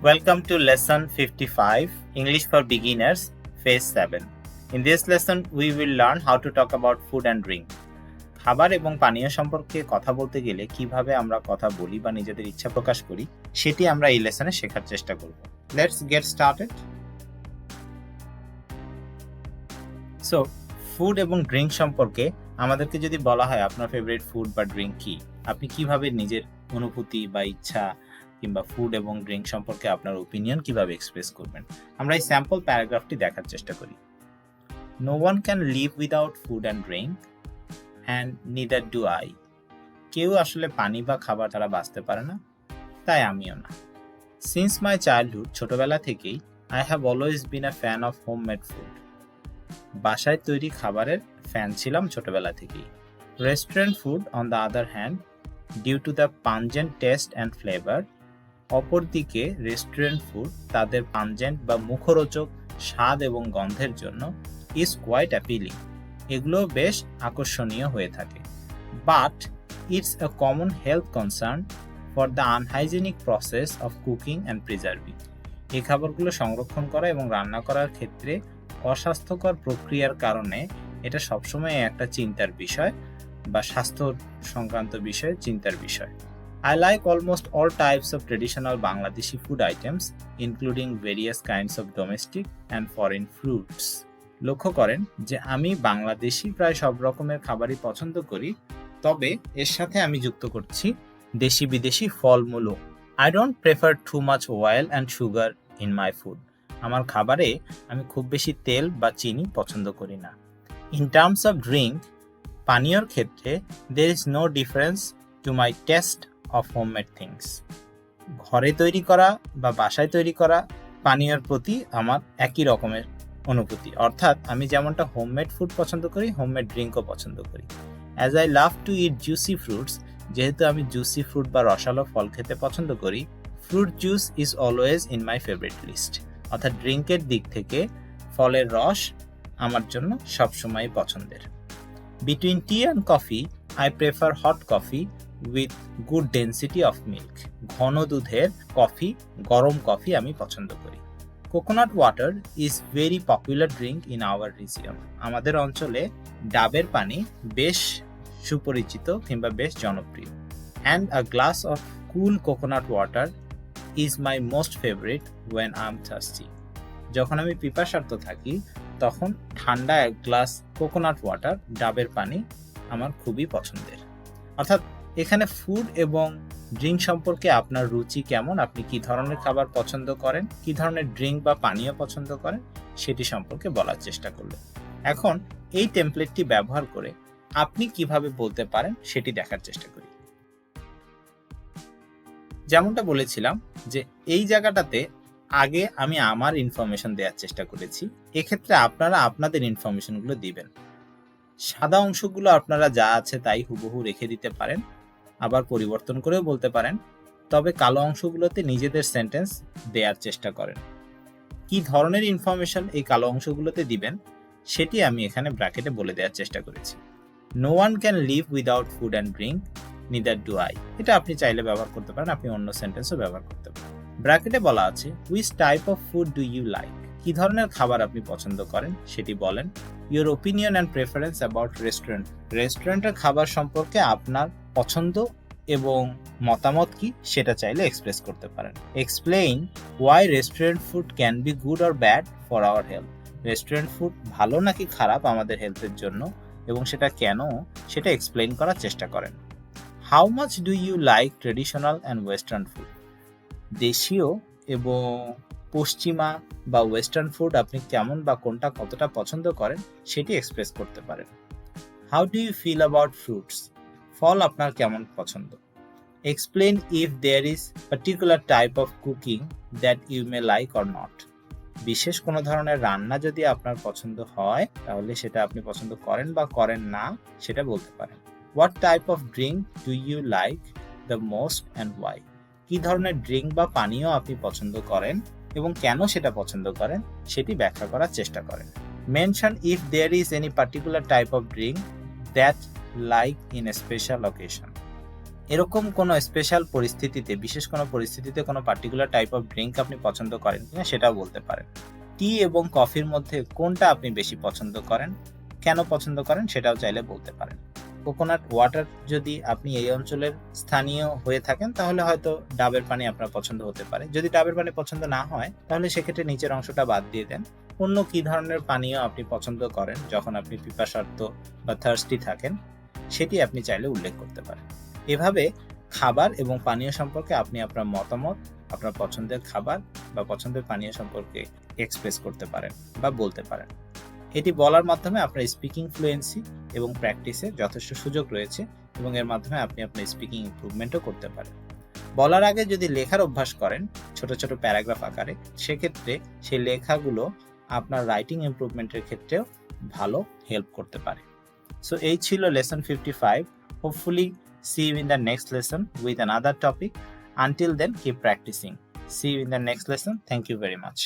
Welcome to lesson 55, English for Beginners, phase 7. In this lesson, we will learn how to talk about food and drink. খাবার এবং পানীয় সম্পর্কে কথা বলতে গেলে কিভাবে আমরা কথা বলি বা নিজেদের ইচ্ছা প্রকাশ করি সেটি আমরা এই লেসনে শেখার চেষ্টা করব। Let's get started. So, food এবং ড্রিঙ্ক সম্পর্কে আমাদেরকে যদি বলা হয় আপনার ফেভারিট ফুড বা ড্রিঙ্ক কি, আপনি কিভাবে নিজের অনুভূতি বা ইচ্ছা কিংবা ফুড এবং ড্রিঙ্ক সম্পর্কে আপনার ওপিনিয়ন কিভাবে এক্সপ্রেস করবেন, আমরা এই স্যাম্পল প্যারাগ্রাফটি দেখার চেষ্টা করি। No one can live without food and drink, and neither do I. কেউ আসলে পানি বা খাবার ছাড়া বাঁচতে পারে না, তাই আমিও না। Since my childhood, ছোটবেলা থেকেই I have always been a fan of homemade food. বাসায় তৈরি খাবারের ফ্যান ছিলাম ছোটবেলা থেকেই। Restaurant food, on the other hand, due to the pungent taste and flavor, অপরদিকে রেস্টুরেন্ট ফুড তাদের পাঞ্জেন্ট বা মুখরোচক স্বাদ এবং গন্ধের জন্য ইজ কোয়াইট অ্যাপিলিং, এগুলো বেশ আকর্ষণীয় হয়ে থাকে। But it's a common health concern for the unhygienic process of cooking and preserving. এই খাবারগুলো সংরক্ষণ করা এবং রান্না করার ক্ষেত্রে অস্বাস্থ্যকর প্রক্রিয়ার কারণে এটা সবসময় একটা চিন্তার বিষয় বা স্বাস্থ্য সংক্রান্ত বিষয়ে চিন্তার বিষয়। I like almost all types of traditional Bangladeshi food items, including various kinds of domestic and foreign fruits. লক্ষ্য করেন যে আমি বাংলাদেশি প্রায় সব রকমের খাবারই পছন্দ করি, তবে এর সাথে আমি যুক্ত করছি দেশি বিদেশি ফলমূলও। I don't prefer too much oil and sugar in my food. আমার খাবারে আমি খুব বেশি তেল বা চিনি পছন্দ করি না। In terms of drink, পানীয়র ক্ষেত্রে there is no difference to my taste of homemade things. ঘরে তৈরি করা বা বাসায় তৈরি করা পানীয়র প্রতি আমার একই রকমের অনুভূতি, অর্থাৎ আমি যেমনটা হোমমেড ফুড পছন্দ করি হোমমেড ড্রিঙ্কও পছন্দ করি। As I love to it juicy fruits, যেহেতু আমি জুসি ফ্রুট বা রসালো ফল খেতে পছন্দ করি, fruit juice is always in my favourite list. অর্থাৎ ড্রিঙ্কের দিক থেকে ফলের রস আমার জন্য সবসময় পছন্দের। Between tea and coffee, I prefer hot coffee with good density of milk. ঘন দুধের কফি, গরম কফি আমি পছন্দ করি। Coconut water is very popular drink in our region. আমাদের অঞ্চলে ডাবের পানি বেশ সুপরিচিত কিংবা বেশ জনপ্রিয়। And a glass of cool coconut water is my most favourite when I am thirsty. যখন আমি পিপাসার্ত থাকি তখন ঠান্ডা এক গ্লাস কোকোনাট ওয়াটার, ডাবের পানি আমার খুবই পছন্দের। অর্থাৎ এখানে ফুড এবং ড্রিঙ্ক সম্পর্কে আপনার রুচি কেমন, আপনি কি ধরনের খাবার পছন্দ করেন, কি ধরনের ড্রিঙ্ক বা পানীয় পছন্দ করেন সেটি সম্পর্কে বলার চেষ্টা করলেন। এখন এই টেমপ্লেটটি ব্যবহার করে আপনি কিভাবে বলতে পারেন সেটি দেখার চেষ্টা করি। যেমনটা বলেছিলাম যে এই জায়গাটাতে আগে আমি আমার ইনফরমেশন দেওয়ার চেষ্টা করেছি, এক্ষেত্রে আপনারা আপনাদের ইনফরমেশনগুলো দিবেন। সাদা অংশগুলো আপনারা যা আছে তাই হুবহু রেখে দিতে পারেন, আবার পরিবর্তন করেও বলতে পারেন, তবে কালো অংশগুলোতে নিজেদের সেন্টেন্স দেওয়ার চেষ্টা করেন। কি ধরনের ইনফরমেশন এই কালো অংশগুলোতে দিবেন সেটি আমি এখানে ব্র্যাকেটে বলে দেওয়ার চেষ্টা করেছি। No one can live without food and drink, neither do I. এটা আপনি চাইলে ব্যবহার করতে পারেন, আপনি অন্য সেন্টেন্সও ব্যবহার করতে পারেন। ব্র্যাকেটে বলা আছে which type of food do you like, কি ধরনের খাবার আপনি পছন্দ করেন সেটি বলেন। Your opinion and preference about restaurant, রেস্টুরেন্টের খাবার সম্পর্কে আপনার পছন্দ এবং মতামত কি সেটা চাইলে এক্সপ্রেস করতে পারেন। Explain why restaurant food can be good or bad for our health, restaurant food ভালো নাকি খারাপ আমাদের হেলথের জন্য এবং সেটা কেন সেটা এক্সপ্লেইন করার চেষ্টা করেন। How much do you like traditional and western food, দেশীয় এবং পশ্চিমা বা ওয়েস্টার্ন ফুড আপনি কেমন বা কোনটা কতটা পছন্দ করেন সেটি এক্সপ্রেস করতে পারেন। How do you feel about fruits, ফল আপনার কেমন পছন্দ। Explain if there is particular type of cooking that you may like or not, বিশেষ কোনো ধরনের রান্না যদি আপনার পছন্দ হয় তাহলে সেটা আপনি পছন্দ করেন বা করেন না সেটা বলতে পারেন। What type of drink do you like the most and why, কি ধরনের ড্রিঙ্ক বা পানীয় আপনি পছন্দ করেন এবং কেন সেটা পছন্দ করেন সেটি ব্যাখ্যা করার চেষ্টা করেন। Mention if there is any particular type of drink that like in a special occasion, এরকম কোনো স্পেশাল পরিস্থিতিতে, বিশেষ কোনো পরিস্থিতিতে কোনো পার্টিকুলার টাইপ অফ ড্রিঙ্ক আপনি পছন্দ করেন কিনা সেটাও বলতে পারেন। টি এবং কফির মধ্যে কোনটা আপনি বেশি পছন্দ করেন, কেন পছন্দ করেন সেটাও চাইলে বলতে পারেন। কোকোনাট ওয়াটার যদি আপনি এই অঞ্চলের স্থানীয় হয়ে থাকেন তাহলে হয়তো ডাবের পানি আপনার পছন্দ হতে পারে। যদি ডাবের পানি পছন্দ না হয় তাহলে সেক্ষেত্রে নিচের অংশটা বাদ দিয়ে দেন। অন্য কি ধরনের পানীয় আপনি পছন্দ করেন যখন আপনি পিপাসার্ত বা থার্স্টি থাকেন সেটি আপনি চাইলে উল্লেখ করতে পারেন। এভাবে খাবার এবং পানীয় সম্পর্কে আপনি আপনার মতামত, আপনার পছন্দের খাবার বা পছন্দের পানীয় সম্পর্কে এক্সপ্রেস করতে পারেন বা বলতে পারেন। এটি বলার মাধ্যমে আপনার স্পিকিং ফ্লুয়েন্সি এবং প্র্যাকটিসের যথেষ্ট সুযোগ রয়েছে এবং এর মাধ্যমে আপনি আপনার স্পিকিং ইমপ্রুভমেন্টও করতে পারেন। বলার আগে যদি লেখার অভ্যাস করেন ছোট ছোট প্যারাগ্রাফ আকারে, সেক্ষেত্রে সেই লেখাগুলো আপনার রাইটিং ইমপ্রুভমেন্টের ক্ষেত্রেও ভালো হেল্প করতে পারে। সো এই ছিল lesson 55। Hopefully see you in the next lesson with another topic. Until then, keep practicing. See you in the next lesson. Thank you very much.